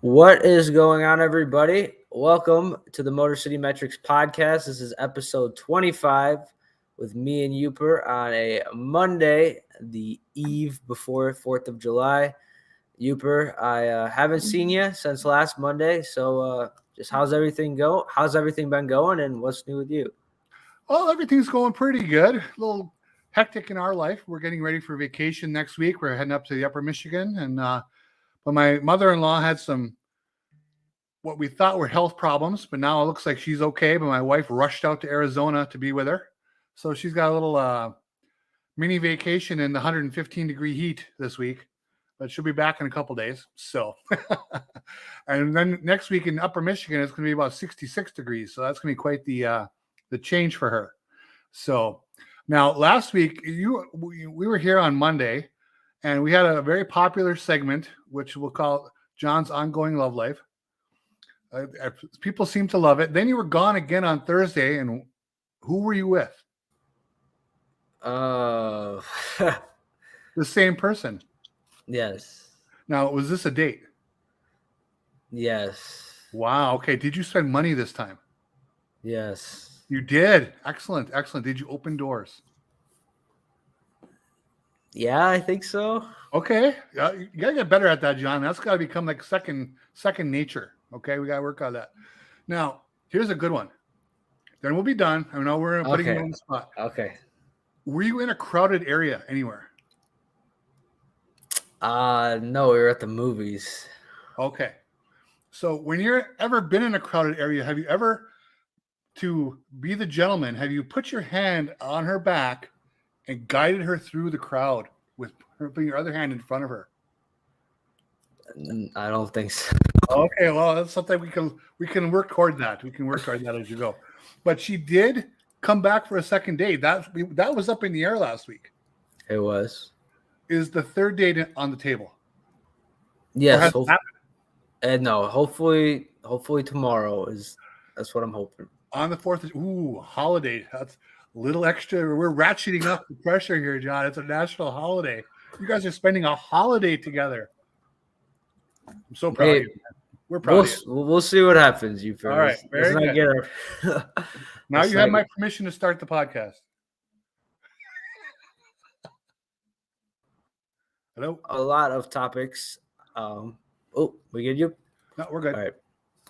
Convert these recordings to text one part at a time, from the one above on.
What is going on, everybody? Welcome to the Motor City Metrics podcast. This is episode 25 with me and Uper on a Monday, the eve before 4th of July. Uper, I haven't seen you since last Monday, so just how's everything go? How's everything been going, and what's new with you? Well, everything's going pretty good. A little hectic in our life. We're getting ready for vacation next week. We're heading up to the Upper Michigan, and but my mother-in-law had some what we thought were health problems, but now it looks like she's okay. But my wife rushed out to Arizona to be with her, so she's got a little mini vacation in the 115-degree heat this week. But she'll be back in a couple days. So, and then next week in Upper Michigan, it's going to be about 66 degrees. So that's going to be quite the change for her. So now last week we were here on Monday, and we had a very popular segment which we'll call John's Ongoing Love Life. People seem to love it. Then you were gone again on Thursday, and who were you with? Uh, The same person. yes, Now, was this a date? yes, Wow. Okay. Did you spend money this time? yes. You did. Excellent. Excellent. Did you open doors? Yeah, I think so. Okay. You gotta get better at that, John. That's got to become like second nature. Okay, we gotta work on that. Now, here's a good one. Then we'll be done. I know we're putting you on the spot. Okay. Were you in a crowded area anywhere? No, we were at the movies. Okay. So when you're ever been in a crowded area, have you ever, to be the gentleman, have you put your hand on her back and guided her through the crowd with her putting your other hand in front of her? I don't think so. Okay, well, that's something we can work toward that. We can work toward that as you go. But she did come back for a second date. That was up in the air last week. It was. Is the third date on the table? Yes. No, hopefully tomorrow that's what I'm hoping. On the 4th of holiday. That's a little extra. We're ratcheting up the pressure here, John. It's a national holiday. You guys are spending a holiday together. I'm so proud of you. We're proud of you. We'll see what happens, you All right, very good. Now you have my permission to start the podcast. Hello. A lot of topics. We get you? No, we're good.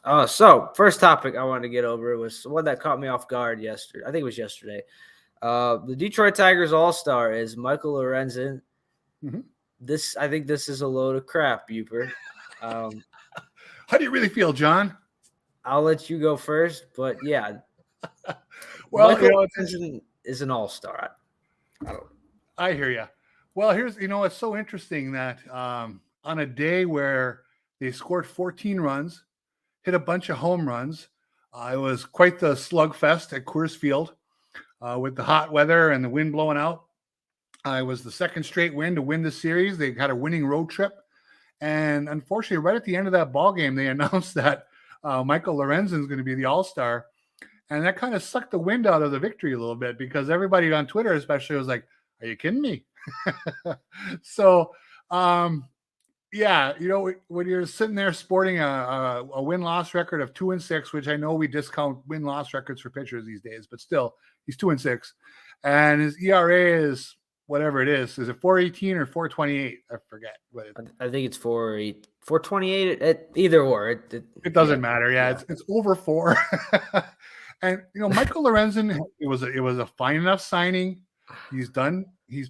All right. So first topic I wanted to get over was one that caught me off guard yesterday. I think it was yesterday. The Detroit Tigers All-Star is Micheal Lorenzen. Mm-hmm. I think this is a load of crap, Uper. How do you really feel, John? I'll let you go first, but yeah. Well, Micheal Lorenzen is an all-star. I hear you. Well, it's so interesting that on a day where they scored 14 runs, hit a bunch of home runs, it was quite the slugfest at Coors Field with the hot weather and the wind blowing out. It was the second straight win to win the series. They had a winning road trip. And unfortunately, right at the end of that ball game, they announced that Micheal Lorenzen is going to be the All-Star. And that kind of sucked the wind out of the victory a little bit because everybody on Twitter especially was like, are you kidding me? So, yeah, when you're sitting there sporting a win-loss record of 2-6, which I know we discount win-loss records for pitchers these days, but still, he's 2-6. And his ERA is whatever it is. Is it 4.18 or 4.28? I forget. I think it's 4.28. Either or. It doesn't matter. Yeah, it's over 4. And Micheal Lorenzen, it was a fine enough signing. He's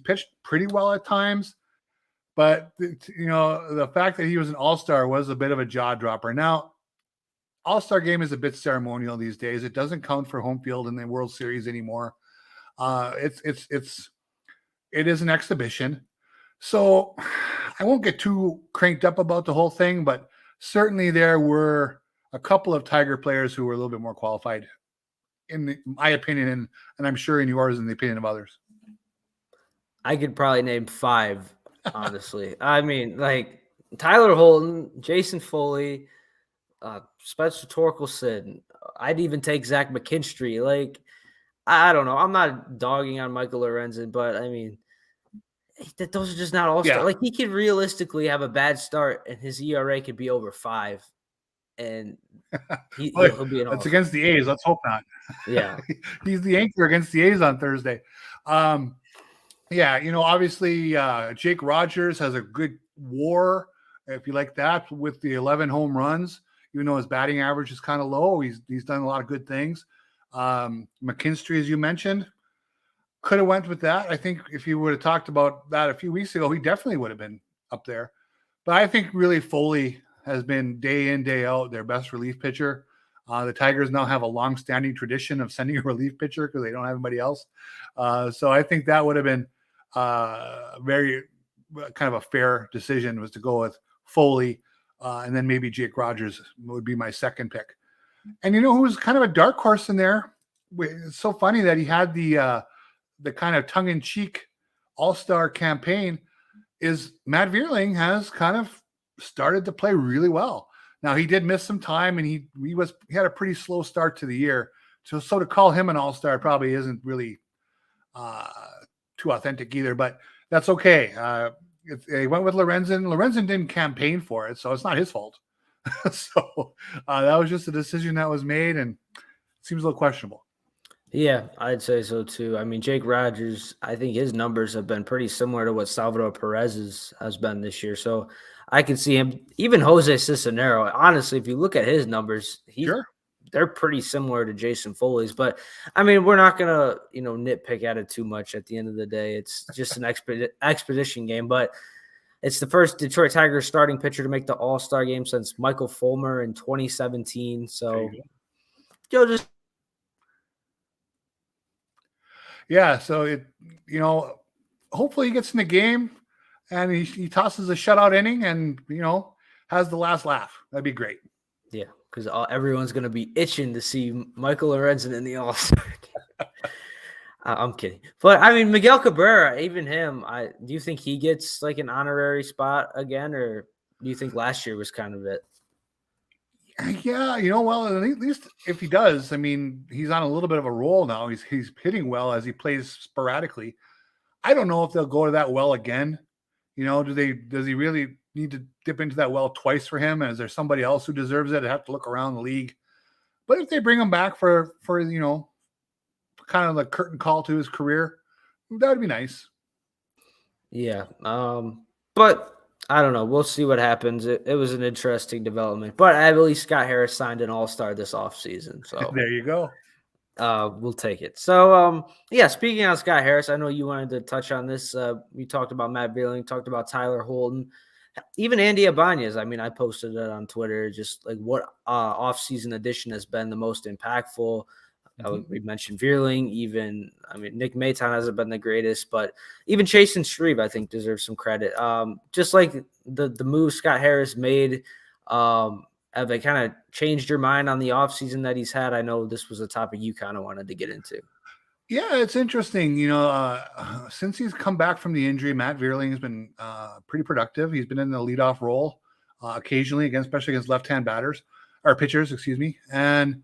pitched pretty well at times, but the fact that he was an all-star was a bit of a jaw dropper. Now, all-star game is a bit ceremonial these days. It doesn't count for home field in the World Series anymore. It is an exhibition. So I won't get too cranked up about the whole thing, but certainly there were a couple of Tiger players who were a little bit more qualified, in my opinion, and I'm sure in yours and the opinion of others. I could probably name 5, honestly. I mean, like Tyler Holton, Jason Foley, Spencer Torkelson. I'd even take Zach McKinstry. Like, I don't know. I'm not dogging on Micheal Lorenzen, but I mean, those are just not all star. Yeah. Like he could realistically have a bad start and his ERA could be over 5, and Well, he'll be an it's all star. against the A's. Let's hope not. Yeah, He's the anchor against the A's on Thursday. Yeah, obviously Jake Rogers has a good WAR, if you like that, with the 11 home runs. Even though his batting average is kind of low, he's done a lot of good things. McKinstry, as you mentioned, could have went with that. I think if you would have talked about that a few weeks ago, he definitely would have been up there. But I think really Foley has been day in, day out their best relief pitcher. The Tigers now have a long-standing tradition of sending a relief pitcher because they don't have anybody else. So I think that would have been very kind of a fair decision, was to go with Foley, and then maybe Jake Rogers would be my second pick. And who's kind of a dark horse in there? It's so funny that he had the kind of tongue-in-cheek all-star campaign. Is Matt Vierling has kind of started to play really well. Now he did miss some time, and he had a pretty slow start to the year. So to call him an all-star probably isn't really too authentic either, but that's okay. He went with Lorenzen. Lorenzen didn't campaign for it, so it's not his fault. So that was just a decision that was made, and it seems a little questionable. Yeah, I'd say so too. I mean, Jake Rogers, I think his numbers have been pretty similar to what Salvador Perez's has been this year. So I can see him, even Jose Cisnero. Honestly, if you look at his numbers, they're pretty similar to Jason Foley's. But I mean, we're not gonna nitpick at it too much. At the end of the day, it's just an expedition game. But it's the first Detroit Tigers starting pitcher to make the All-Star game since Michael Fulmer in 2017. So you'll just. Yeah, so hopefully he gets in the game and he tosses a shutout inning and has the last laugh. That'd be great. Yeah, because everyone's gonna be itching to see Micheal Lorenzen in the All-Star game. I'm kidding, but I mean Miguel Cabrera, even him. Do you think he gets like an honorary spot again, or do you think last year was kind of it? Yeah, well, at least if he does, I mean, he's on a little bit of a roll now. He's hitting well as he plays sporadically. I don't know if they'll go to that well again. Does he really need to dip into that well twice for him? Is there somebody else who deserves it? I have to look around the league. But if they bring him back for kind of the curtain call to his career, that would be nice. Yeah. But I don't know. We'll see what happens. It was an interesting development, but I believe Scott Harris signed an all-star this offseason. So there you go. We'll take it. So, yeah, speaking of Scott Harris, I know you wanted to touch on this. We talked about Matt Vierling, talked about Tyler Holton, even Andy Ibanez. I mean, I posted it on Twitter, just like what offseason addition has been the most impactful. We mentioned Vierling, Nick Maton hasn't been the greatest, but even Chase and Shreve, I think, deserves some credit. Just like the move Scott Harris made, have they kind of changed your mind on the offseason that he's had? I know this was a topic you kind of wanted to get into. Yeah, it's interesting. Since he's come back from the injury, Matt Vierling has been pretty productive. He's been in the leadoff role occasionally, especially against left-hand pitchers, and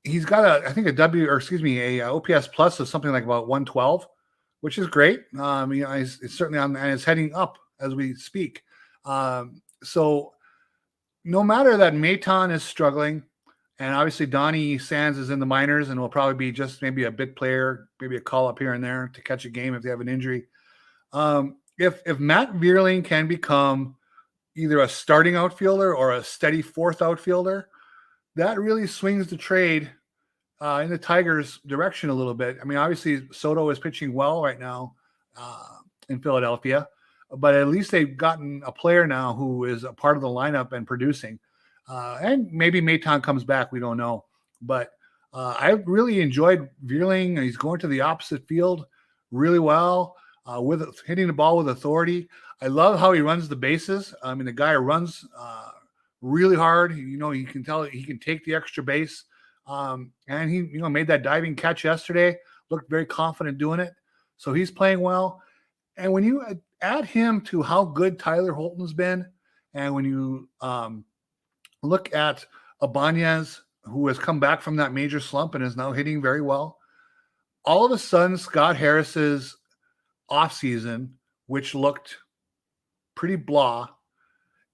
he's got a OPS plus of something like about 112, which is great. It's certainly on, and it's heading up as we speak. So no matter that Maton is struggling, and obviously Donnie Sands is in the minors and will probably be just maybe a bit player, maybe a call up here and there to catch a game if they have an injury. If Matt Vierling can become either a starting outfielder or a steady fourth outfielder, that really swings the trade in the Tigers' direction a little bit. I mean, obviously Soto is pitching well right now in Philadelphia, but at least they've gotten a player now who is a part of the lineup and producing. And maybe Maton comes back. We don't know. But I really enjoyed Vierling. He's going to the opposite field really well, with hitting the ball with authority. I love how he runs the bases. I mean, the guy runs really hard. You can tell he can take the extra base. And he, made that diving catch yesterday, looked very confident doing it. So he's playing well. And when you add him to how good Tyler Holton's been, and when you look at Ibanez, who has come back from that major slump and is now hitting very well, all of a sudden Scott Harris's offseason, which looked pretty blah.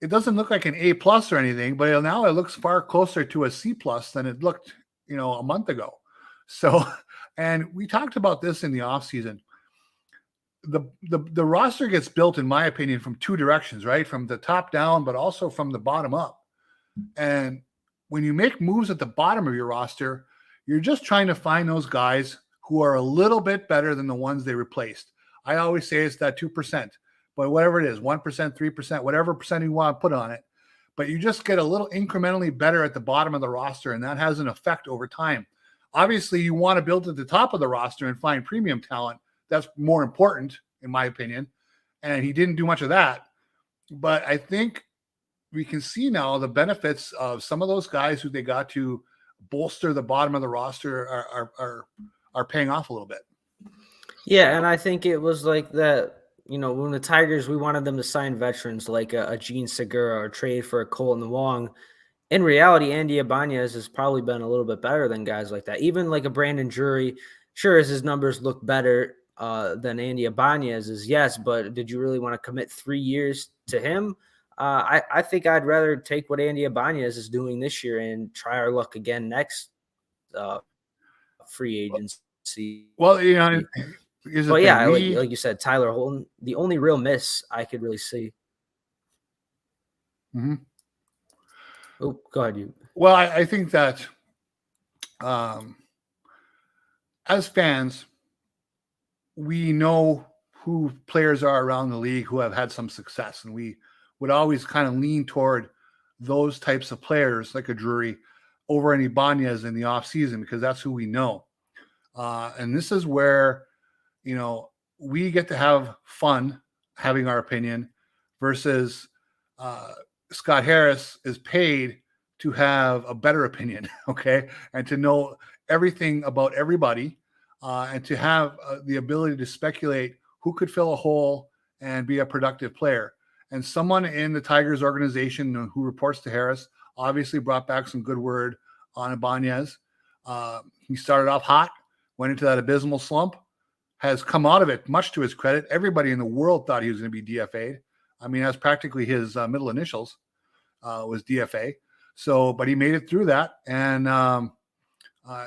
It doesn't look like an A+ or anything, but now it looks far closer to a C+ than it looked, a month ago. So, and we talked about this in the offseason. The roster gets built, in my opinion, from two directions, right? From the top down, but also from the bottom up. And when you make moves at the bottom of your roster, you're just trying to find those guys who are a little bit better than the ones they replaced. I always say it's that 2%, but whatever it is, 1%, 3%, whatever percent you want to put on it. But you just get a little incrementally better at the bottom of the roster, and that has an effect over time. Obviously, you want to build at the top of the roster and find premium talent. That's more important, in my opinion. And he didn't do much of that. But I think we can see now the benefits of some of those guys who they got to bolster the bottom of the roster are paying off a little bit. Yeah, and I think it was like that, when the Tigers, we wanted them to sign veterans like a Gene Segura or trade for a Colton Wong. In reality, Andy Ibanez has probably been a little bit better than guys like that. Even like a Brandon Drury, sure, as his numbers look better than Andy Ibanez's, yes, but did you really want to commit 3 years to him? I think I'd rather take what Andy Ibanez is doing this year and try our luck again next free agency. Well, but yeah, like you said, Tyler Holton, the only real miss I could really see. Mm-hmm. Oh, go ahead, you. Well, I think that as fans, we know who players are around the league who have had some success, and we would always kind of lean toward those types of players like a Drury over an Ibanez in the offseason because that's who we know. And this is where, we get to have fun having our opinion versus Scott Harris is paid to have a better opinion, okay, and to know everything about everybody and to have the ability to speculate who could fill a hole and be a productive player. And someone in the Tigers organization who reports to Harris obviously brought back some good word on Ibanez. He started off hot, went into that abysmal slump, has come out of it, much to his credit. Everybody in the world thought he was going to be DFA'd. I mean, that's practically his middle initials was DFA. So, but he made it through that, and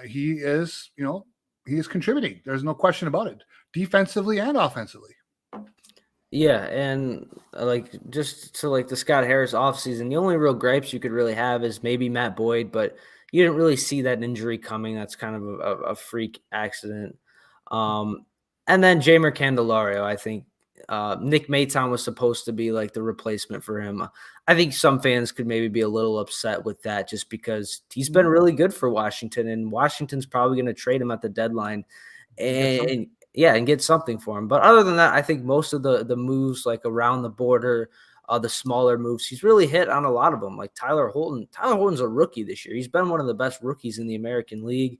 he is, he is contributing. There's no question about it, defensively and offensively. Yeah, and just to the Scott Harris offseason, the only real gripes you could really have is maybe Matt Boyd, but you didn't really see that injury coming. That's kind of a freak accident. And then Jamer Candelario, I think Nick Maton was supposed to be like the replacement for him. I think some fans could maybe be a little upset with that just because he's been really good for Washington, and Washington's probably going to trade him at the deadline and get something for him. But other than that, I think most of the moves like around the border, the smaller moves, he's really hit on a lot of them. Like Tyler Holton. Tyler Holton's a rookie this year. He's been one of the best rookies in the American League.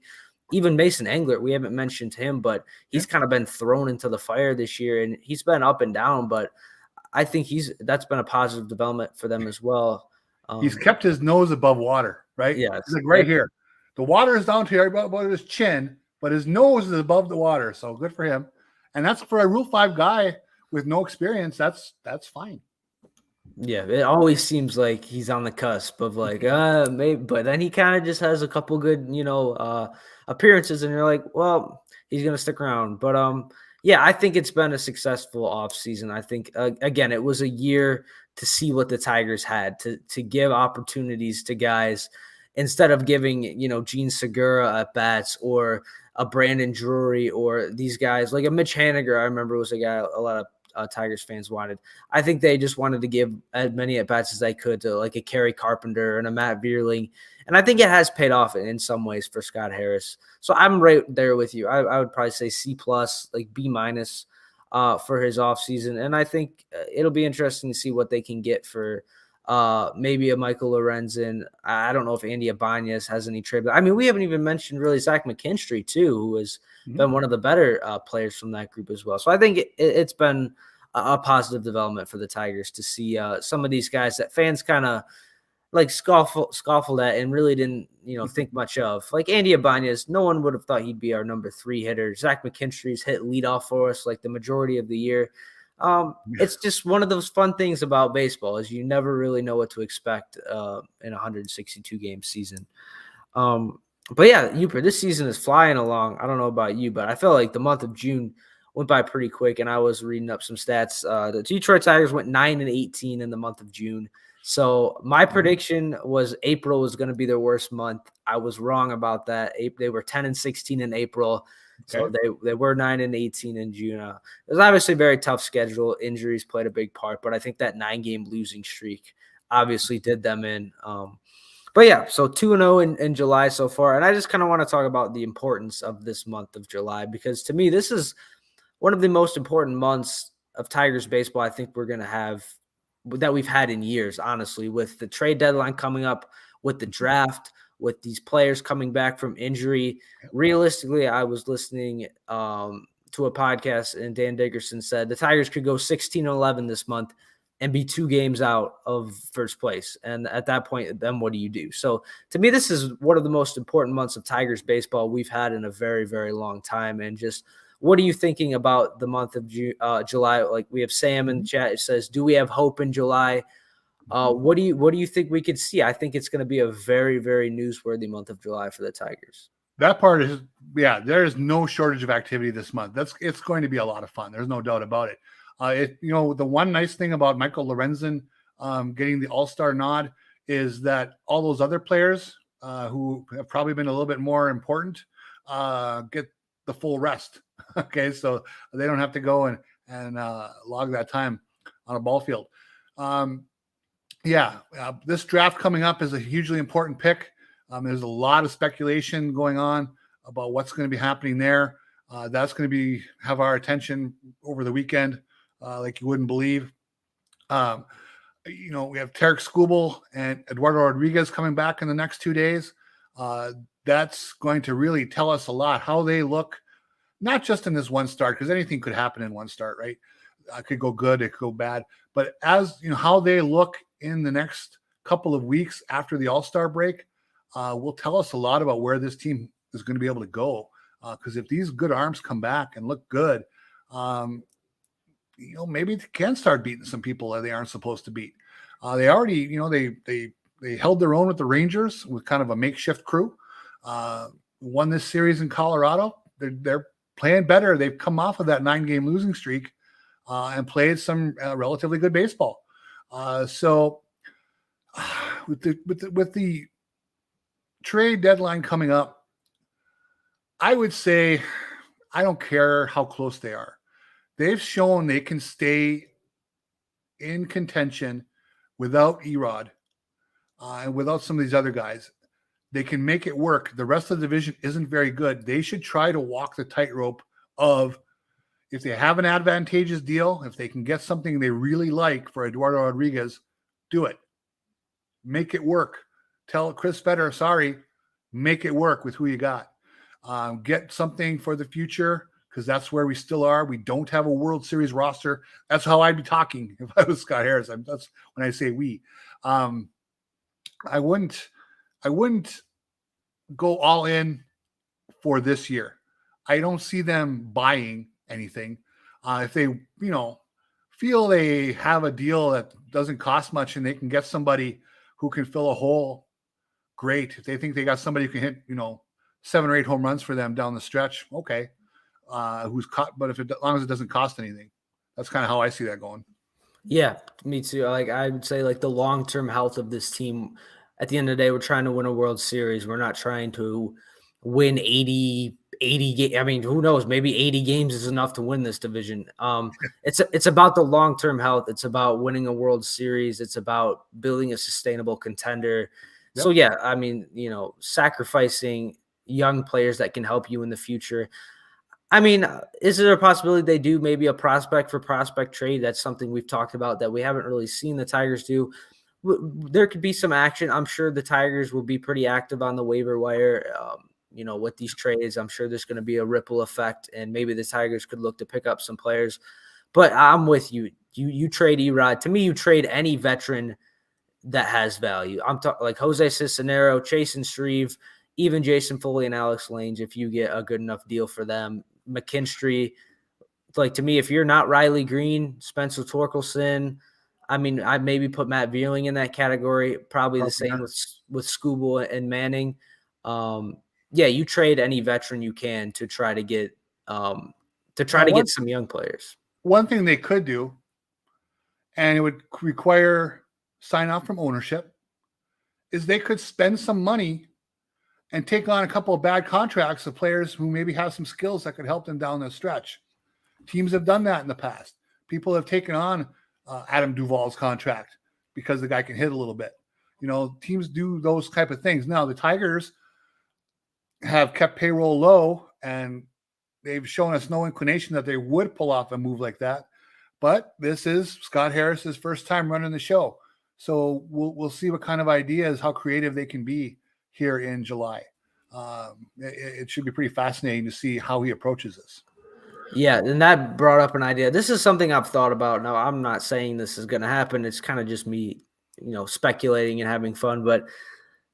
Even Mason Englert, we haven't mentioned him, but he's kind of been thrown into the fire this year, and he's been up and down, but I think that's been a positive development for them as well. He's kept his nose above water, right? Yeah. It's like right here. The water is down to about his chin, but his nose is above the water, so good for him. And that's for a Rule 5 guy with no experience. That's fine. Yeah, it always seems like he's on the cusp of maybe, but then he kind of just has a couple good, appearances, and you're like, well, he's gonna stick around. But yeah, I think it's been a successful offseason. I think again, it was a year to see what the Tigers had to give opportunities to guys instead of giving Gene Segura at bats or a Brandon Drury or these guys like a Mitch Haniger. I remember was a guy a lot of Tigers fans wanted. I think they just wanted to give as many at bats as they could to like a Kerry Carpenter and a Matt Vierling. And I think it has paid off in some ways for Scott Harris. So I'm right there with you. I would probably say C+, like B- for his offseason. And I think it'll be interesting to see what they can get for maybe a Micheal Lorenzen. I don't know if Andy Ibanez has any trade. I mean, we haven't even mentioned really Zach McKinstry too, who has been one of the better players from that group as well. So I think it's been a positive development for the Tigers to see some of these guys that fans kind of like scoffled at and really didn't, think much of. Like Andy Ibanez, no one would have thought he'd be our number 3 hitter. Zach McKinstry's hit leadoff for us like the majority of the year. It's just one of those fun things about baseball is you never really know what to expect in a 162 game season. But yeah, Uper, this season is flying along. I don't know about you, but I felt like the month of June went by pretty quick, and I was reading up some stats. The Detroit Tigers went 9-18 in the month of June. So my prediction was April was going to be their worst month. I was wrong about that. They were 10-16 in April. So they were 9-18 in June. It was obviously a very tough schedule. Injuries played a big part, but I think that 9-game losing streak obviously did them in. But yeah, so 2-0 in July so far. And I just kind of want to talk about the importance of this month of July, because to me, this is one of the most important months of Tigers baseball I think we're going to have, that we've had in years, honestly, with the trade deadline coming up, with the draft, with these players coming back from injury. Realistically, I was listening to a podcast, and Dan Dickerson said the Tigers could go 16-11 this month and be 2 games out of first place. And at that point, then what do you do? So to me, this is one of the most important months of Tigers baseball we've had in a very, very long time. And just, what are you thinking about the month of July? Like, we have Sam in the chat. It says, do we have hope in July? What do you think we could see? I think it's going to be a very, very newsworthy month of July for the Tigers. That part is, there is no shortage of activity this month. It's going to be a lot of fun. There's no doubt about it. The one nice thing about Micheal Lorenzen getting the All-Star nod is that all those other players who have probably been a little bit more important get the full rest. Okay, so they don't have to go and log that time on a ball field. This draft coming up is a hugely important pick. There's a lot of speculation going on about what's going to be happening there. That's going to have our attention over the weekend, like you wouldn't believe. We have Tarik Skubal and Eduardo Rodriguez coming back in the next 2 days. That's going to really tell us a lot how they look, not just in this one start, because anything could happen in one start, right? It could go good, it could go bad. But as how they look in the next couple of weeks after the All-Star break will tell us a lot about where this team is going to be able to go. Because if these good arms come back and look good, maybe they can start beating some people that they aren't supposed to beat. They already, they held their own with the Rangers with kind of a makeshift crew. Won this series in Colorado. They're playing better. They've come off of that 9-game losing streak and played some relatively good baseball. So with the trade deadline coming up, I would say I don't care how close they are. They've shown they can stay in contention without Erod and without some of these other guys. They can make it work. The rest of the division isn't very good. They should try to walk the tightrope of, if they have an advantageous deal, if they can get something they really like for Eduardo Rodriguez, do it. Make it work. Tell Chris Fetter, sorry, make it work with who you got. Get something for the future, because that's where we still are. We don't have a World Series roster. That's how I'd be talking if I was Scott Harris. That's when I say we. I wouldn't go all in for this year. I don't see them buying anything. If they, feel they have a deal that doesn't cost much and they can get somebody who can fill a hole, great. If they think they got somebody who can hit, 7 or 8 home runs for them down the stretch, okay. But as long as it doesn't cost anything, that's kind of how I see that going. Yeah, me too. Like, I would say, like, the long-term health of this team, at the end of the day, we're trying to win a World Series. We're not trying to win 80 games. I mean, who knows? Maybe 80 games is enough to win this division. It's about the long-term health. It's about winning a World Series. It's about building a sustainable contender. Yep. So yeah, I mean, sacrificing young players that can help you in the future. I mean, is there a possibility they do maybe a prospect for prospect trade? That's something we've talked about that we haven't really seen the Tigers do. There could be some action. I'm sure the Tigers will be pretty active on the waiver wire. With these trades, I'm sure there's going to be a ripple effect, and maybe the Tigers could look to pick up some players. But I'm with you. You trade Erod. To me, you trade any veteran that has value. I'm talking like Jose Cisnero, Chase and Shreve, even Jason Foley and Alex Lange, if you get a good enough deal for them. McKinstry, like to me, if you're not Riley Green, Spencer Torkelson, I mean, I'd maybe put Matt Vierling in that category. Probably the same with Skubal and Manning. Yeah, you trade any veteran you can to try to get get some young players. One thing they could do, and it would require sign off from ownership, is they could spend some money and take on a couple of bad contracts of players who maybe have some skills that could help them down the stretch. Teams have done that in the past. People have taken on Adam Duvall's contract because the guy can hit a little bit. Teams do those type of things. Now, the Tigers have kept payroll low, and they've shown us no inclination that they would pull off a move like that. But this is Scott Harris's first time running the show. So we'll see what kind of ideas, how creative they can be here in July. It should be pretty fascinating to see how he approaches this. Yeah, and that brought up an idea. This is something I've thought about. Now, I'm not saying this is going to happen. It's kind of just me, speculating and having fun. But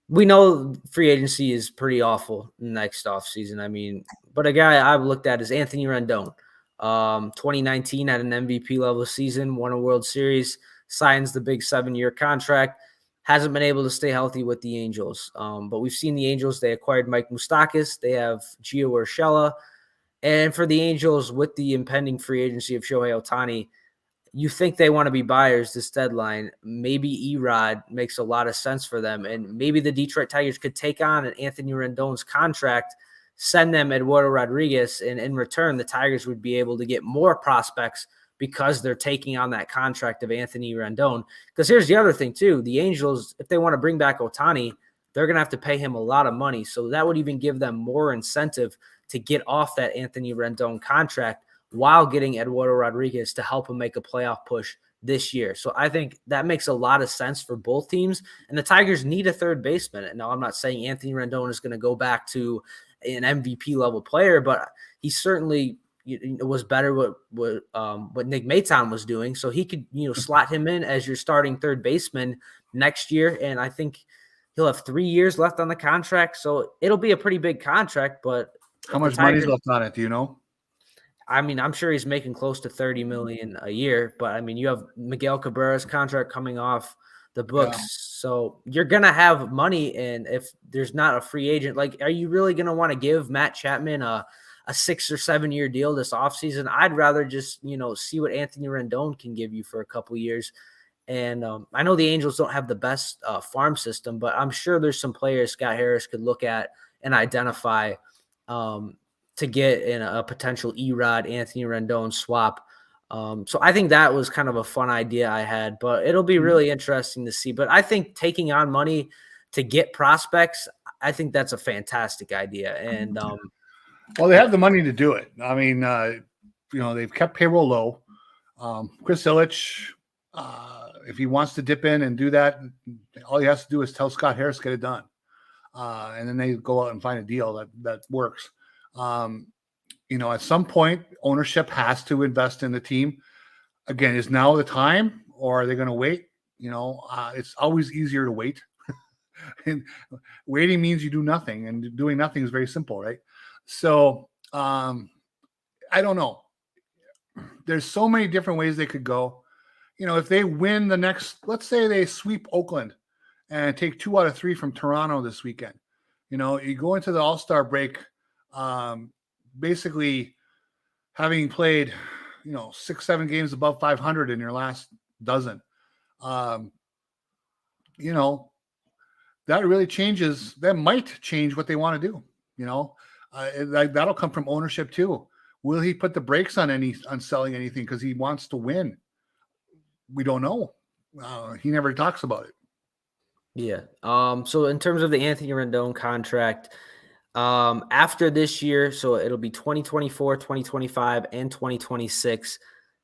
we know free agency is pretty awful next offseason. I mean, but a guy I've looked at is Anthony Rendon. 2019 had an MVP level season, won a World Series, signs the big 7-year contract. Hasn't been able to stay healthy with the Angels. But we've seen the Angels. They acquired Mike Moustakas. They have Gio Urshela. And for the Angels, with the impending free agency of Shohei Ohtani, you think they want to be buyers this deadline. Maybe Erod makes a lot of sense for them. And maybe the Detroit Tigers could take on an Anthony Rendon's contract, send them Eduardo Rodriguez, and in return, the Tigers would be able to get more prospects because they're taking on that contract of Anthony Rendon. Because here's the other thing, too. The Angels, if they want to bring back Ohtani, they're going to have to pay him a lot of money. So that would even give them more incentive to get off that Anthony Rendon contract while getting Eduardo Rodriguez to help him make a playoff push this year. So I think that makes a lot of sense for both teams. And the Tigers need a third baseman. And now I'm not saying Anthony Rendon is going to go back to an MVP level player, but he certainly was better what Nick Maton was doing. So he could, slot him in as your starting third baseman next year. And I think he'll have 3 years left on the contract. So it'll be a pretty big contract, but how much money's left on it? Do you know? I mean, I'm sure he's making close to $30 million a year, but I mean, you have Miguel Cabrera's contract coming off the books. Yeah. So you're going to have money. And if there's not a free agent, like, are you really going to want to give Matt Chapman a 6 or 7 year deal this offseason? I'd rather just, see what Anthony Rendon can give you for a couple years. And I know the Angels don't have the best farm system, but I'm sure there's some players Scott Harris could look at and identify to get in a potential Erod Anthony Rendon swap. So I think that was kind of a fun idea I had, but it'll be really interesting to see. But I think taking on money to get prospects, I think that's a fantastic idea. And well, they have the money to do it. I mean, they've kept payroll low. Chris Ilitch, if he wants to dip in and do that, all he has to do is tell Scott Harris get it done. And then they go out and find a deal that works. At some point, ownership has to invest in the team. Again, is now the time, or are they going to wait? It's always easier to wait. And waiting means you do nothing, and doing nothing is very simple, right? So I don't know. There's so many different ways they could go. If they win the next, let's say they sweep Oakland and take 2 out of 3 from Toronto this weekend. You go into the All-Star break, basically having played, 6-7 games above 500 in your last dozen. That really changes. That might change what they want to do. That'll come from ownership too. Will he put the brakes on selling anything because he wants to win? We don't know. He never talks about it. Yeah. So in terms of the Anthony Rendon contract, after this year, so it'll be 2024, 2025, and 2026,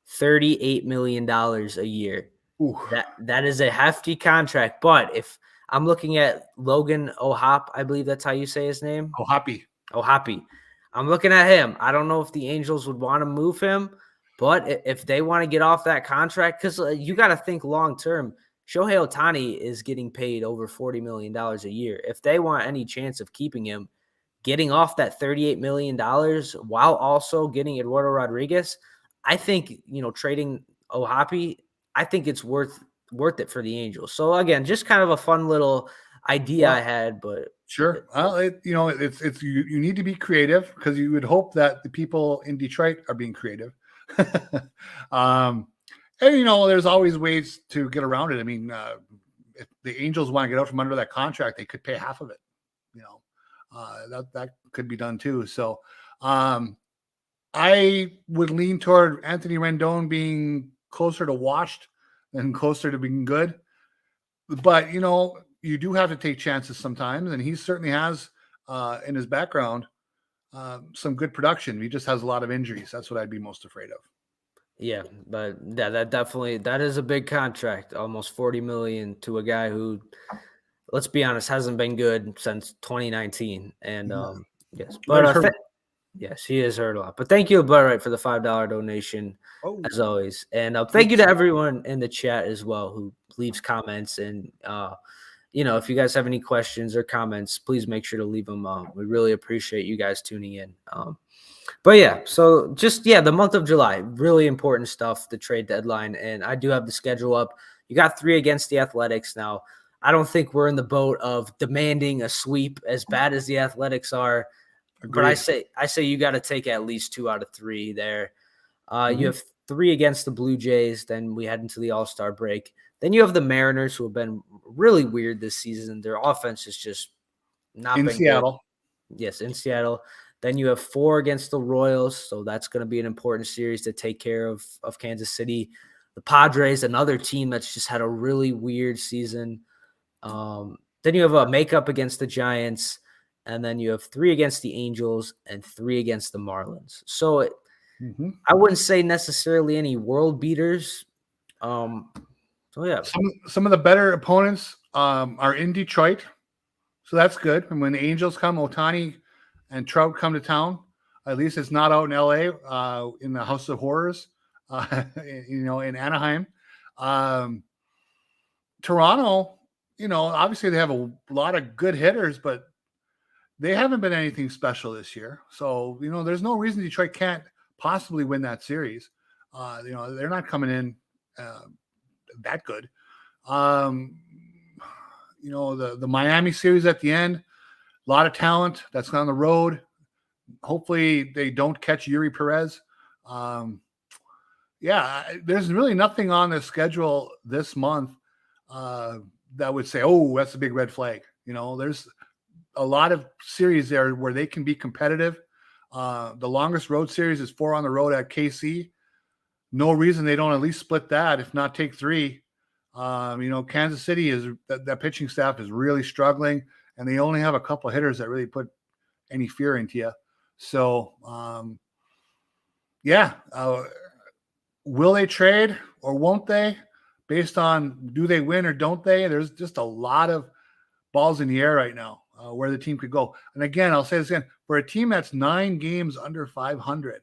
$38 million a year. Ooh. That is a hefty contract. But if I'm looking at Logan O'Hoppe, I believe that's how you say his name. O'Hoppe. I'm looking at him. I don't know if the Angels would want to move him, but if they want to get off that contract, because you got to think long term. Shohei Ohtani is getting paid over $40 million a year. If they want any chance of keeping him, getting off that $38 million while also getting Eduardo Rodriguez, I think, trading Ohapi, I think it's worth it for the Angels. So again, just kind of a fun little idea I had, but sure. Well, it's you need to be creative, because you would hope that the people in Detroit are being creative. And there's always ways to get around it. I mean, if the Angels want to get out from under that contract, they could pay half of it. That could be done too. So I would lean toward Anthony Rendon being closer to washed than closer to being good. But, you do have to take chances sometimes, and he certainly has in his background some good production. He just has a lot of injuries. That's what I'd be most afraid of. Yeah, but that is a big contract, almost $40 million to a guy who, let's be honest, hasn't been good since 2019. And yes, but yes, he is hurt a lot. But thank you, Bud, for the $5 donation as always. And thank you to everyone in the chat as well who leaves comments. And if you guys have any questions or comments, please make sure to leave them. We really appreciate you guys tuning in. But yeah, so just, the month of July, really important stuff, the trade deadline. And I do have the schedule up. You got 3 against the Athletics. Now, I don't think we're in the boat of demanding a sweep as bad as the Athletics are. Agreed. But I say you got to take at least 2 out of 3 there. You have 3 against the Blue Jays. Then we head into the All-Star break. Then you have the Mariners, who have been really weird this season. Their offense is just not been Seattle. Good. Yes, in Seattle. Then you have 4 against the Royals, so that's going to be an important series to take care of Kansas City. The Padres, another team that's just had a really weird season. Then you have a makeup against the Giants, and then you have 3 against the Angels and 3 against the Marlins. So I wouldn't say necessarily any world beaters. So yeah, some of the better opponents are in Detroit, so that's good. And when the Angels come, Ohtani and Trout come to town, at least it's not out in LA in the House of Horrors, in Anaheim. Toronto, obviously they have a lot of good hitters, but they haven't been anything special this year. So, there's no reason Detroit can't possibly win that series. They're not coming in that good. The Miami series at the end, a lot of talent that's on the road. Hopefully they don't catch Yuri Perez. There's really nothing on the schedule this month that would say, oh, that's a big red flag. There's a lot of series there where they can be competitive. The longest road series is 4 on the road at KC. No reason they don't at least split that, if not take 3. Kansas City is that pitching staff is really struggling, and they only have a couple of hitters that really put any fear into you. So, will they trade or won't they? Based on do they win or don't they? There's just a lot of balls in the air right now where the team could go. And again, I'll say this again, for a team that's 9 games under 500,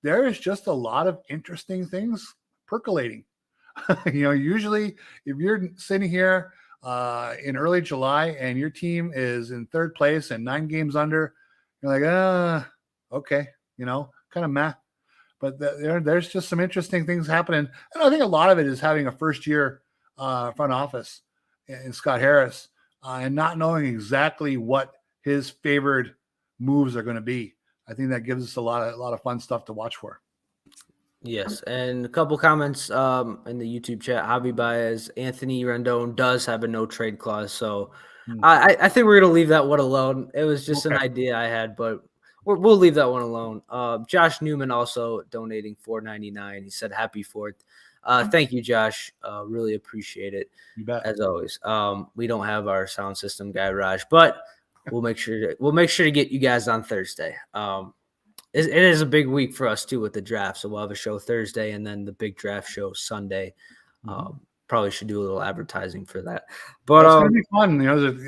there is just a lot of interesting things percolating. Usually if you're sitting here in early July and your team is in 3rd place and 9 games under, you're like, okay, kind of meh. But there's just some interesting things happening. And I think a lot of it is having a first-year front office in Scott Harris and not knowing exactly what his favored moves are going to be. I think that gives us a lot of fun stuff to watch for. Yes, and a couple comments in the YouTube chat. Javi Baez, Anthony Rendon does have a no trade clause, so I think we're gonna leave that one alone. It was just an idea I had, but we'll leave that one alone. Josh Newman also donating $4.99. He said happy 4th. Thank you, Josh. Really appreciate it. You bet. As always. We don't have our sound system guy Raj, but we'll make sure to get you guys on Thursday. It is a big week for us too with the draft, so we'll have a show Thursday and then the big draft show Sunday. Probably should do a little advertising for that. But it's gonna be fun.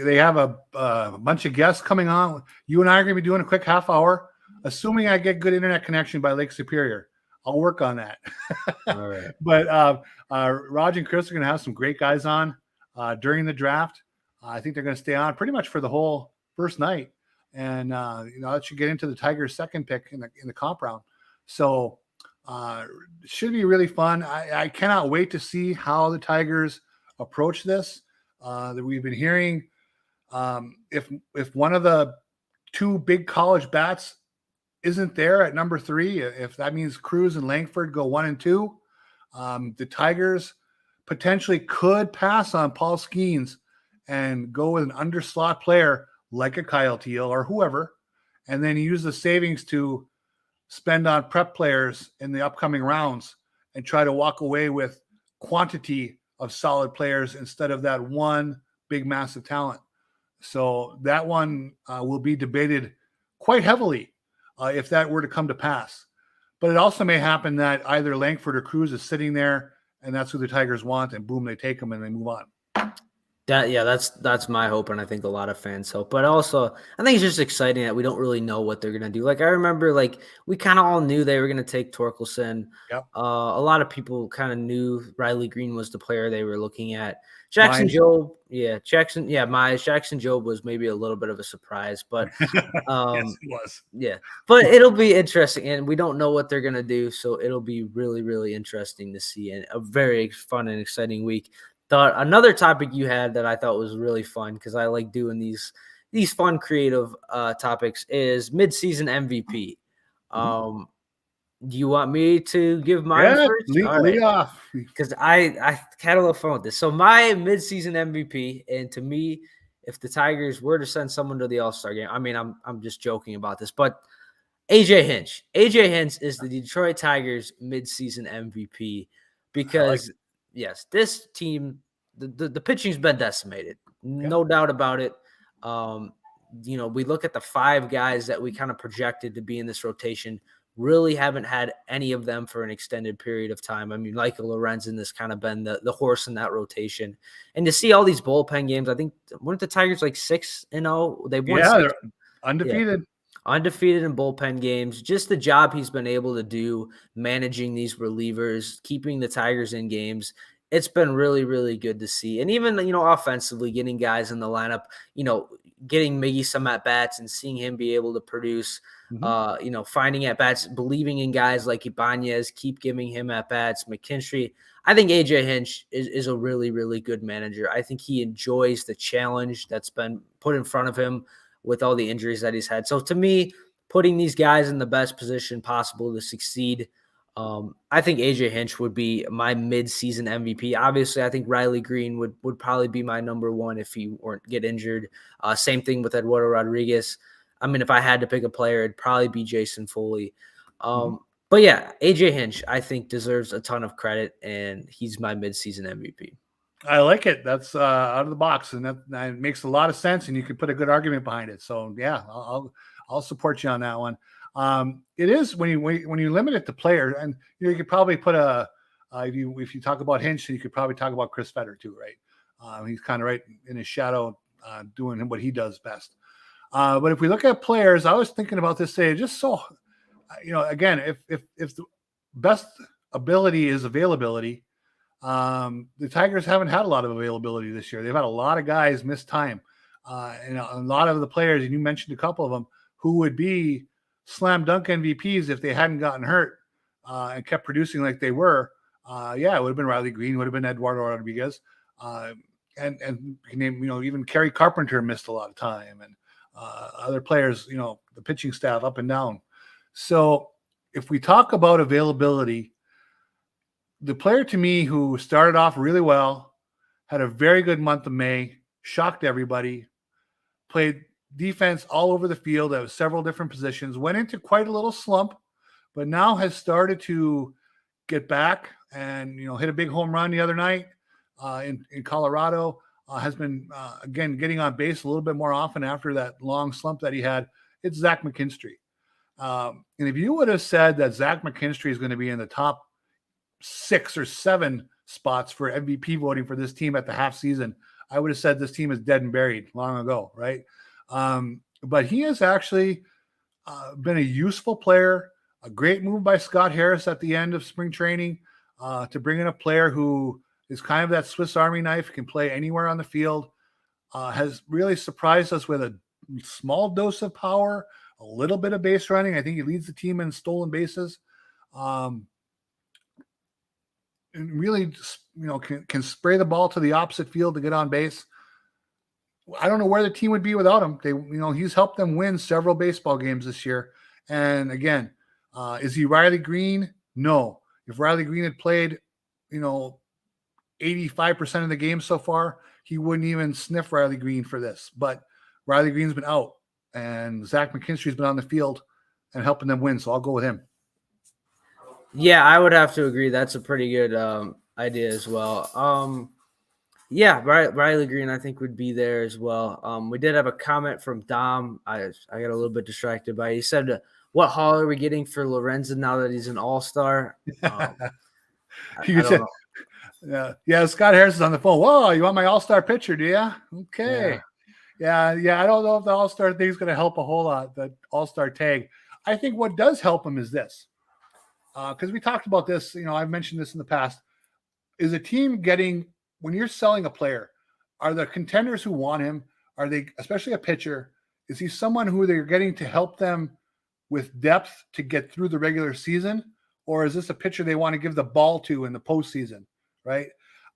They have a bunch of guests coming on. You and I are gonna be doing a quick half hour, assuming I get good internet connection by Lake Superior. I'll work on that. All right. But Raj and Chris are going to have some great guys on during the draft. I think they're going to stay on pretty much for the whole first night, and that should get into the Tigers' second pick in the comp round. So it should be really fun. I cannot wait to see how the Tigers approach this. That we've been hearing, if one of the two big college bats isn't there at number 3, if that means Cruz and Langford go 1 and 2, the Tigers potentially could pass on Paul Skeens and go with an underslot player like a Kyle Teal or whoever, and then use the savings to spend on prep players in the upcoming rounds and try to walk away with quantity of solid players instead of that one big massive talent. So that one will be debated quite heavily if that were to come to pass. But it also may happen that either Langford or Cruz is sitting there and that's who the Tigers want, and boom, they take them and they move on. That's my hope, and I think a lot of fans hope. But also, I think it's just exciting that we don't really know what they're gonna do. Like I remember, we kind of all knew they were gonna take Torkelson. Yep. A lot of people kind of knew Riley Green was the player they were looking at. Jackson Jobe was maybe a little bit of a surprise, but yes, it was. Yeah, but it'll be interesting, and we don't know what they're gonna do, so it'll be really, really interesting to see, and a very fun and exciting week. Another topic you had that I thought was really fun, because I like doing these fun, creative topics, is midseason MVP. Do you want me to give mine first? Lead off. Because I had a little fun with this. So my midseason MVP, and to me, if the Tigers were to send someone to the All-Star game, I mean, I'm just joking about this, but AJ Hinch. AJ Hinch is the Detroit Tigers midseason MVP because yes, this team, the pitching's been decimated. No doubt about it. We look at the 5 guys that we kind of projected to be in this rotation, really haven't had any of them for an extended period of time. I mean, Micheal Lorenzen has kind of been the horse in that rotation. And to see all these bullpen games, I think, weren't the Tigers like 6-0? They won 6. They're undefeated. Yeah. Undefeated in bullpen games. Just the job he's been able to do managing these relievers, keeping the Tigers in games. It's been really, really good to see. And even, offensively, getting guys in the lineup, getting Miggy some at-bats and seeing him be able to produce, finding at-bats, believing in guys like Ibanez, keep giving him at-bats, McKinstry. I think AJ Hinch is a really, really good manager. I think he enjoys the challenge that's been put in front of him with all the injuries that he's had. So to me, putting these guys in the best position possible to succeed, I think AJ Hinch would be my mid-season MVP. Obviously, I think Riley Green would probably be my number 1 if he weren't get injured. Same thing with Eduardo Rodriguez. I mean, if I had to pick a player, it'd probably be Jason Foley. But yeah, AJ Hinch, I think, deserves a ton of credit, and he's my mid-season MVP. I like it. That's out of the box, and that makes a lot of sense, and you can put a good argument behind it. So yeah, I'll support you on that one. It is when you limit it to player, and you could probably put if you talk about Hinch, you could probably talk about Chris Fetter too, right? He's kind of right in his shadow, doing what he does best. But if we look at players, I was thinking about this today, just so again, if the best ability is availability, the Tigers haven't had a lot of availability this year. They've had a lot of guys miss time, and a lot of the players, and you mentioned a couple of them, who would be slam dunk MVPs if they hadn't gotten hurt and kept producing like they were. It would have been Riley Green, would have been Eduardo Rodriguez, and name, even Kerry Carpenter missed a lot of time, and other players, the pitching staff up and down. So if we talk about availability, the player to me who started off really well, had a very good month of May, shocked everybody, played defense all over the field at several different positions, went into quite a little slump, but now has started to get back and, hit a big home run the other night in Colorado, has been, again, getting on base a little bit more often after that long slump that he had. It's Zach McKinstry. And if you would have said that Zach McKinstry is going to be in the top 6 or 7 spots for MVP voting for this team at the half season, I would have said this team is dead and buried long ago, right? But he has actually been a useful player, A great move by Scott Harris at the end of spring training to bring in a player who is kind of that Swiss Army knife, can play anywhere on the field, has really surprised us with a small dose of power, a little bit of base running. I think he leads the team in stolen bases. And really, can spray the ball to the opposite field to get on base. I don't know where the team would be without him. He's helped them win several baseball games this year. And again, is he Riley Green? No. If Riley Green had played, 85% of the game so far, he wouldn't even sniff Riley Green for this. But Riley Green's been out, and Zach McKinstry's been on the field and helping them win. So I'll go with him. Yeah, I would have to agree. That's a pretty good idea as well. Yeah, Riley Green, I think, would be there as well. We did have a comment from Dom. I got a little bit distracted by it. He said, what haul are we getting for Lorenzen now that he's an all-star? I don't know. Yeah, Scott Harris is on the phone. Whoa, you want my all-star pitcher, do you? Okay. Yeah. I don't know if the all-star thing is going to help a whole lot, the all-star tag. I think what does help him is this. Because we talked about this, I've mentioned this in the past. Is a team getting, when you're selling a player, are the contenders who want him, are they, especially a pitcher, is he someone who they're getting to help them with depth to get through the regular season? Or is this a pitcher they want to give the ball to in the postseason, right?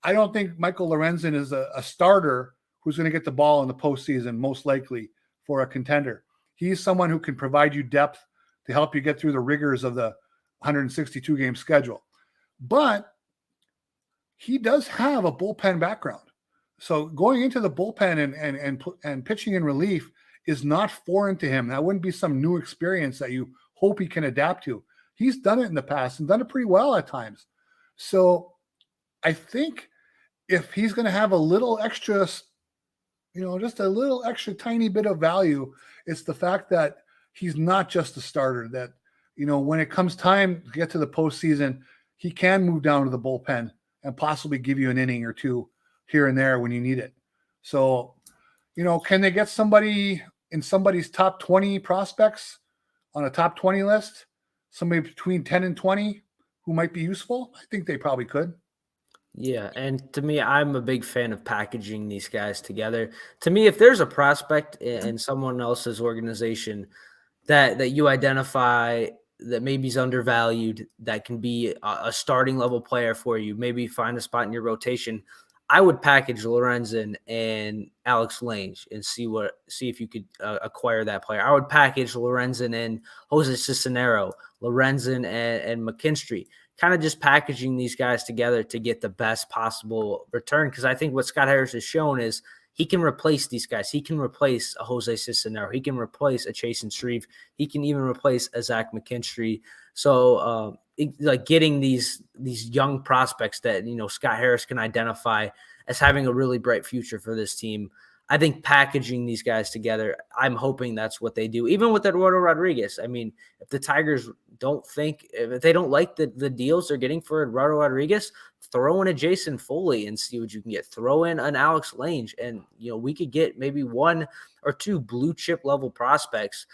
I don't think Micheal Lorenzen is a starter who's going to get the ball in the postseason, most likely for a contender. He's someone who can provide you depth to help you get through the rigors of the 162 game schedule. But he does have a bullpen background. So going into the bullpen and pitching in relief is not foreign to him. That wouldn't be some new experience that you hope he can adapt to. He's done it in the past and done it pretty well at times. So I think if he's going to have a little extra, just a little extra tiny bit of value, it's the fact that he's not just a starter, that, when it comes time to get to the postseason, he can move down to the bullpen and possibly give you an inning or two here and there when you need it. So, can they get somebody in somebody's top 20 prospects on a top 20 list, somebody between 10 and 20 who might be useful? I think they probably could. Yeah, and to me, I'm a big fan of packaging these guys together. To me, if there's a prospect in someone else's organization that you identify that maybe is undervalued, that can be a starting level player for you, maybe find a spot in your rotation, I would package Lorenzen and Alex Lange and see if you could acquire that player. I would package Lorenzen and Jose Cisnero, Lorenzen and McKinstry, kind of just packaging these guys together to get the best possible return. Because I think what Scott Harris has shown is he can replace these guys. He can replace a Jose Cisnero. He can replace a Chasen Shreve. He can even replace a Zach McKinstry. So, getting these young prospects that Scott Harris can identify as having a really bright future for this team. I think packaging these guys together, I'm hoping that's what they do. Even with Eduardo Rodriguez, I mean, if the Tigers if they don't like the deals they're getting for Eduardo Rodriguez, throw in a Jason Foley and see what you can get. Throw in an Alex Lange, and we could get maybe one or two blue chip level prospects.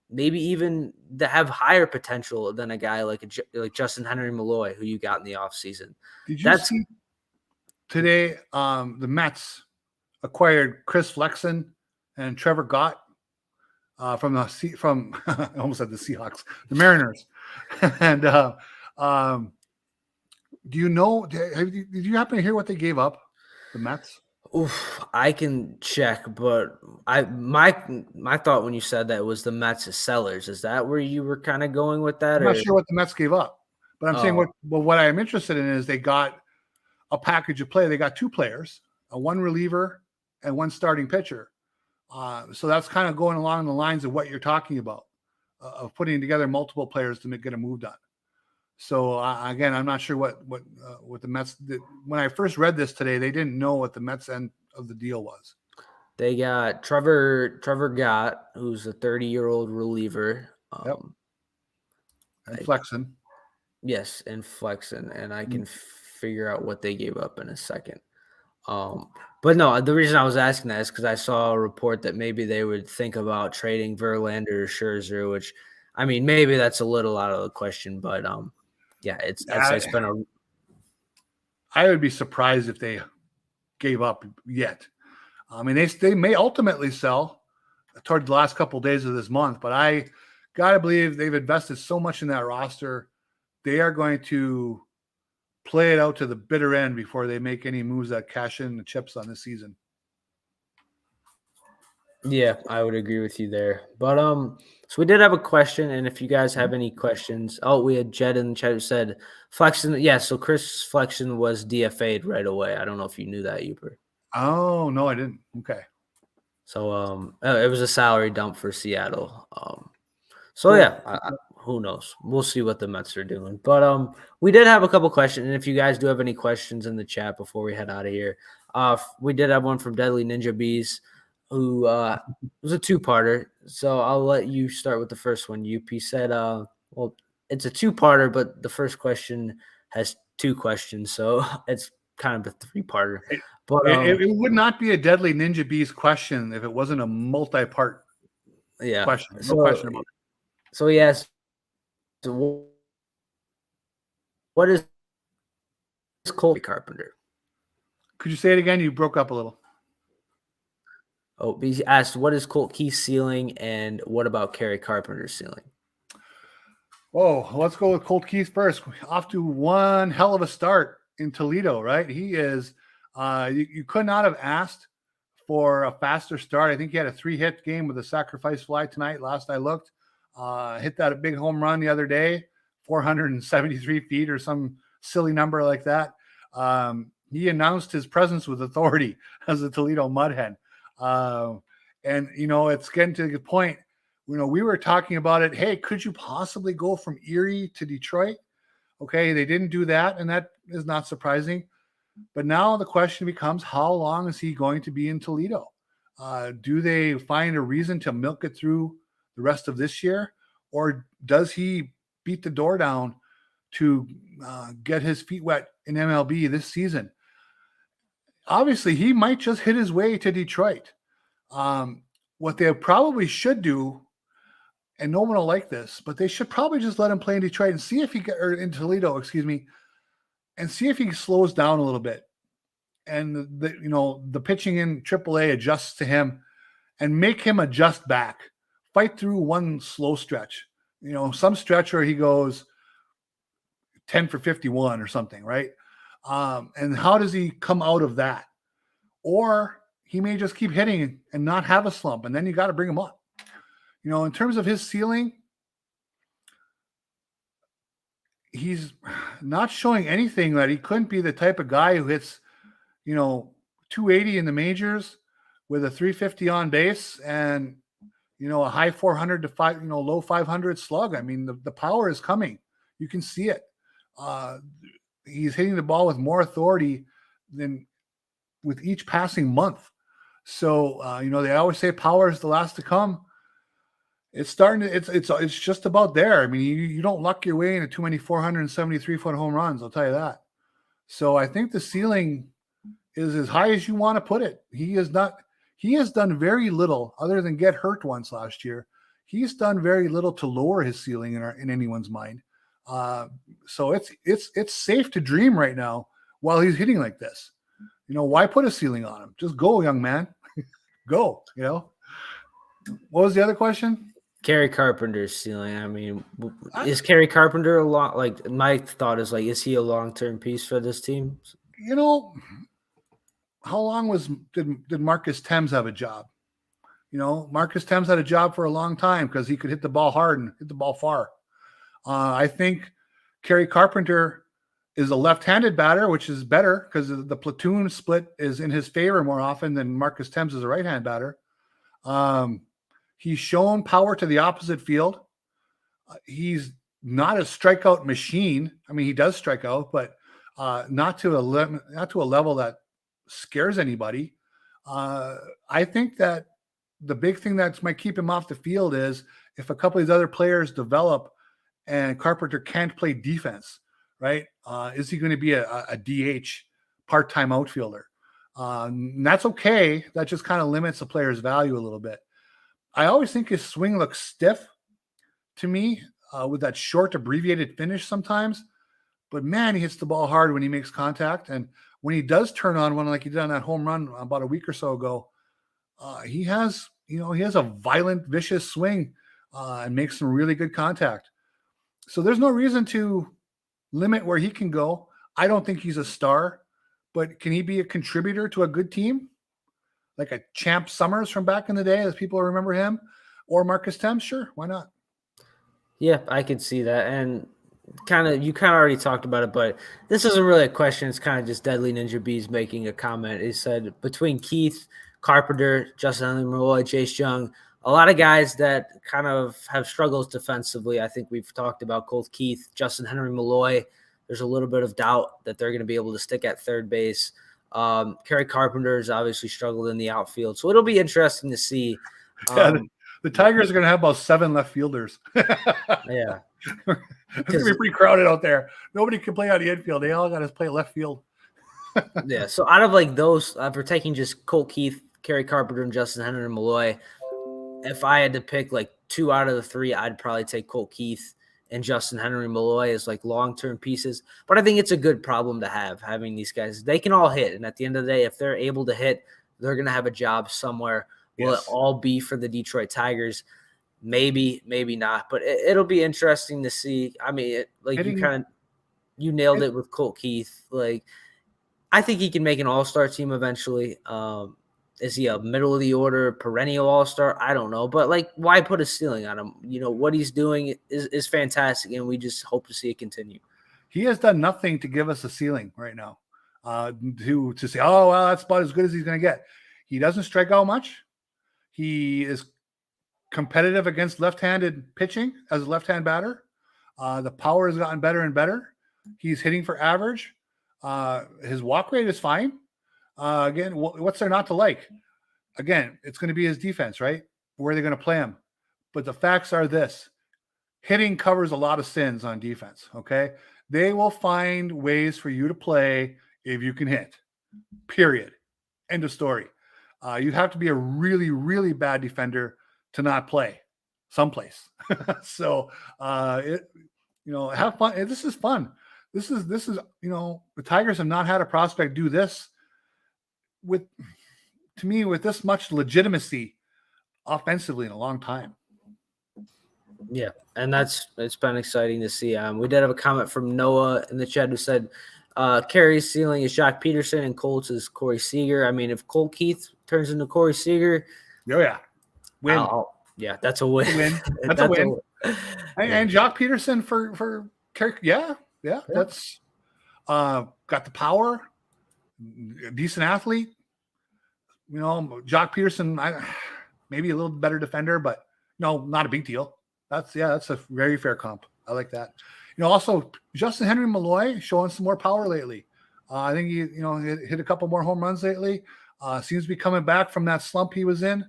Maybe even that have higher potential than a guy like Justin Henry Malloy, who you got in the offseason. Did you see today the Mets acquired Chris Flexen and Trevor Gott from I almost said the Seahawks, the Mariners. And do you know? Did you happen to hear what they gave up, the Mets? Oof, I can check, but my thought when you said that was the Mets as sellers. Is that where you were kind of going with that? I'm not sure what the Mets gave up, but I'm saying what I'm interested in is they got a package of play. They got two players, one reliever and one starting pitcher. So that's kind of going along the lines of what you're talking about, of putting together multiple players to get a move done. So again, I'm not sure what the Mets did. When I first read this today, they didn't know what the Mets end of the deal was. They got Trevor Gott, who's a 30-year-old reliever. Yep. And Flexen. Yes, and Flexen, and I can figure out what they gave up in a second. But no, the reason I was asking that is because I saw a report that maybe they would think about trading Verlander or Scherzer, which I mean, maybe that's a little out of the question, but yeah, it's been a. I would be surprised if they gave up yet. I mean, they may ultimately sell toward the last couple of days of this month, but I gotta believe they've invested so much in that roster. They are going to play it out to the bitter end before they make any moves that cash in the chips on this season. Yeah, I would agree with you there. But so we did have a question, and if you guys have any questions, we had Jed in the chat who said Flexen. Yeah, so Chris Flexen was DFA'd right away. I don't know if you knew that, Uber. Oh no, I didn't. Okay. So it was a salary dump for Seattle. So Cool. yeah, who knows? We'll see what the Mets are doing. But we did have a couple questions, and if you guys do have any questions in the chat before we head out of here, we did have one from Deadly Ninja Bees, who was a two-parter. So I'll let you start with the first one. UP said, well, it's a two-parter, but the first question has two questions, so it's kind of a three-parter. But it would not be a Deadly Ninja Bees question if it wasn't a multi-part question. No question about it. So he asked, what is Colt Carpenter? Could you say it again? You broke up a little. Oh, he asked, what is Colt Keith's ceiling, and what about Kerry Carpenter's ceiling? Oh, let's go with Colt Keith first. Off to one hell of a start in Toledo, right? He is, you could not have asked for a faster start. I think he had a 3-hit game with a sacrifice fly tonight. Last I looked, hit that a big home run the other day, 473 feet or some silly number like that. He announced his presence with authority as a Toledo Mudhen. And, it's getting to the point, we were talking about it. Hey, could you possibly go from Erie to Detroit? Okay, they didn't do that, and that is not surprising. But now the question becomes, how long is he going to be in Toledo? Do they find a reason to milk it through the rest of this year? Or does he beat the door down to get his feet wet in MLB this season? Obviously, he might just hit his way to Detroit. What they probably should do, and no one will like this, but they should probably just let him play in Detroit and see if he or in Toledo, and see if he slows down a little bit. And the pitching in AAA adjusts to him, and make him adjust back. Fight through one slow stretch. Some stretch where he goes 10 for 51 or something, right? And how does he come out of that? Or he may just keep hitting and not have a slump, and then you got to bring him up. In terms of his ceiling, he's not showing anything that he couldn't be the type of guy who hits, 280 in the majors with a 350 on base and, a high 400 to low 500 slug. I mean, the power is coming. You can see it. He's hitting the ball with more authority than with each passing month. So, they always say power is the last to come. It's starting to, it's just about there. I mean, you don't luck your way into too many 473-foot home runs, I'll tell you that. So I think the ceiling is as high as you want to put it. He has done very little other than get hurt once last year. He's done very little to lower his ceiling in anyone's mind. So it's safe to dream right now while he's hitting like this. Why put a ceiling on him? Just go, young man. Go, What was the other question? Kerry Carpenter's ceiling. I mean, is Kerry Carpenter my thought is is he a long-term piece for this team? How long did Marcus Thames have a job? Marcus Thames had a job for a long time because he could hit the ball hard and hit the ball far. I think Kerry Carpenter is a left-handed batter, which is better because the platoon split is in his favor more often than Marcus Thames is a right-hand batter. He's shown power to the opposite field. He's not a strikeout machine. I mean, he does strike out, but not to a level that scares anybody. I think that the big thing that might keep him off the field is if a couple of these other players develop and Carpenter can't play defense, right? Is he going to be a DH part-time outfielder? And that's okay. That just kind of limits the player's value a little bit. I always think his swing looks stiff to me with that short, abbreviated finish sometimes. But man, he hits the ball hard when he makes contact. And when he does turn on one, like he did on that home run about a week or so ago, he has a violent, vicious swing and makes some really good contact. So there's no reason to limit where he can go. I don't think he's a star, but can he be a contributor to a good team? Like a Champ Summers from back in the day, as people remember him, or Marcus Thames? Sure, why not? Yeah, I could see that. And you kind of already talked about it, but this isn't really a question. It's kind of just Deadly Ninja Bees making a comment. He said between Keith, Carpenter, Justin Henry Malloy, Chase Young, a lot of guys that kind of have struggles defensively. I think we've talked about Colt Keith, Justin Henry Malloy. There's a little bit of doubt that they're going to be able to stick at third base. Kerry Carpenter has obviously struggled in the outfield. So it'll be interesting to see. The Tigers are going to have about 7 left fielders. Yeah. It's going to be pretty crowded out there. Nobody can play out the infield. They all got to play left field. Yeah. So out of like those, if we're taking just Colt Keith, Kerry Carpenter, and Justin Henry Malloy, if I had to pick like 2 out of the 3, I'd probably take Colt Keith and Justin Henry Malloy as like long-term pieces. But I think it's a good problem to have, having these guys. They can all hit. And at the end of the day, if they're able to hit, they're going to have a job somewhere. Will it all be for the Detroit Tigers? Maybe, maybe not. But it'll be interesting to see. I mean, you nailed it with Colt Keith. Like, I think he can make an all-star team eventually. Is he a middle of the order perennial all-star? I don't know. But, like, why put a ceiling on him? What he's doing is fantastic, and we just hope to see it continue. He has done nothing to give us a ceiling right now to say, oh, well, that's about as good as he's going to get. He doesn't strike out much. He is competitive against left-handed pitching as a left-hand batter. The power has gotten better and better. He's hitting for average. His walk rate is fine. Again, what's there not to like? Again, it's going to be his defense, right? Where are they going to play him? But the facts are this. Hitting covers a lot of sins on defense, okay? They will find ways for you to play if you can hit, period. End of story. You have to be a really, really bad defender to not play someplace. So, have fun. This is fun. This is, the Tigers have not had a prospect do this with this much legitimacy offensively in a long time. Yeah, and it's been exciting to see. We did have a comment from Noah in the chat who said Kerry's ceiling is Jock Peterson and Colt's is Corey Seager. I mean, if Colt Keith turns into Corey Seager, win. That's a win. That's a win. And Jock Peterson for Kerry, that's got the power, decent athlete. Jock Peterson, maybe a little better defender, but no, not a big deal. That's a very fair comp. I like that. Also Justin Henry Malloy showing some more power lately. I think he hit a couple more home runs lately. Seems to be coming back from that slump he was in.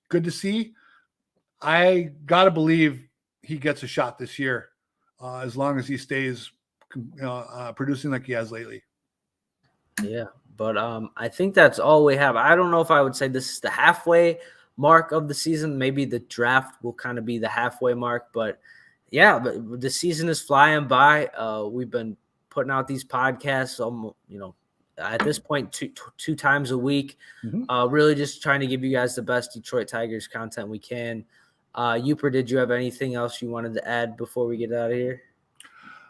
Good to see. I gotta believe he gets a shot this year, as long as he stays, producing like he has lately. Yeah, but I think that's all we have. I don't know if I would say this is the halfway mark of the season. Maybe the draft will kind of be the halfway mark, but yeah, but the season is flying by. We've been putting out these podcasts, at this point, two times a week. Mm-hmm. Really just trying to give you guys the best Detroit Tigers content we can. Uper, did you have anything else you wanted to add before we get out of here?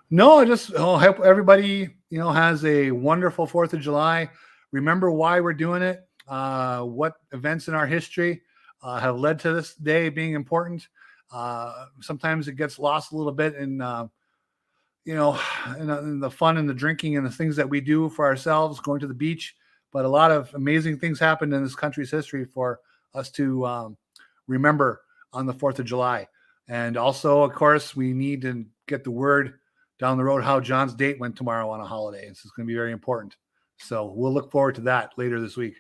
No, I just hope everybody, has a wonderful 4th of July. Remember why we're doing it. What events in our history have led to this day being important. Sometimes it gets lost a little bit in the fun and the drinking and the things that we do for ourselves, going to the beach. But a lot of amazing things happened in this country's history for us to remember on the 4th of July. And also, of course, we need to get the word down the road how John's date went tomorrow on a holiday. This is going to be very important. So we'll look forward to that later this week.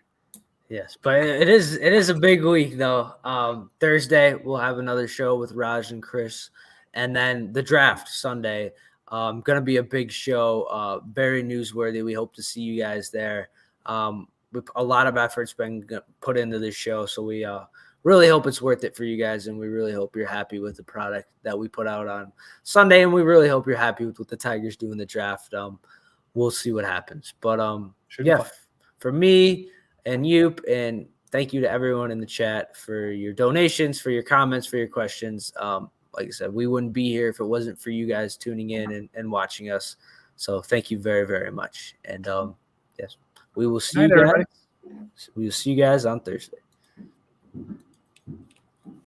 Yes, but it is a big week though. Thursday we'll have another show with Raj and Chris, and then the draft Sunday. Going to be a big show, very newsworthy. We hope to see you guys there. A lot of effort's been put into this show, so we're really hope it's worth it for you guys, and we really hope you're happy with the product that we put out on Sunday, and we really hope you're happy with what the Tigers do in the draft. We'll see what happens. But for me and you, and thank you to everyone in the chat for your donations, for your comments, for your questions. Like I said, we wouldn't be here if it wasn't for you guys tuning in and watching us. So thank you very, very much. And yes, we will see you guys. We will see you guys on Thursday.